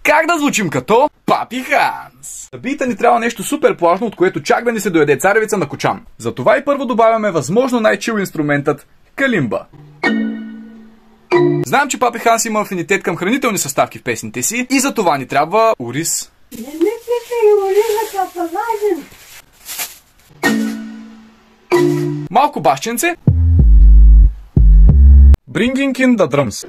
Как да звучим като Папи Ханс? За бита ни трябва нещо супер плажно, от което чак да ни се дояде царевица на кочан. Затова и първо добавяме възможно най-чил инструментът калимба. Знам, че Папи Ханс има афинитет към хранителни съставки в песните си и за това ни трябва ориз. Не мислите и ориза като важен. Малко бащенце. Bringing in the drums.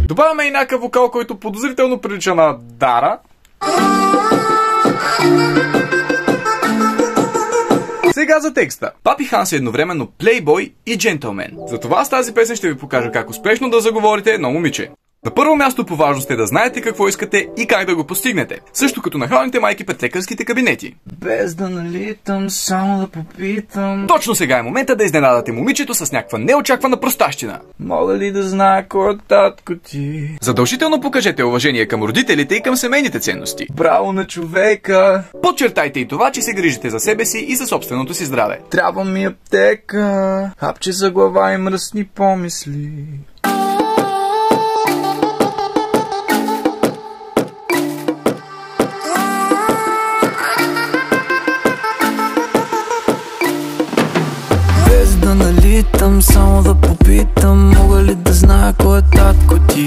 Добавяме и някакъв вокал, който подозрително прилича на Дара. Сега за текста. Папи Ханс е едновременно плейбой и джентълмен. Затова с тази песен ще ви покажа как успешно да заговорите едно момиче. На първо място по важност е да знаете какво искате и как да го постигнете. Също като нахалните майки пред лекарските кабинети. Без да налитам, само да попитам. Точно сега е момента да изненадате момичето с някаква неочаквана простащина. Мога ли да знае кой е татко ти? Задължително покажете уважение към родителите и към семейните ценности. Браво на човека. Подчертайте и това, че се грижите за себе си и за собственото си здраве. Трябва ми аптека, хапче за глава и мръсни помисли. Без да налитам, само да попитам, мога ли да знае кой е татко ти?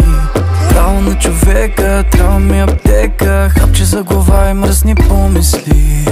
Право на човека, трябва ми аптека, хапче за глава и мръсни помисли.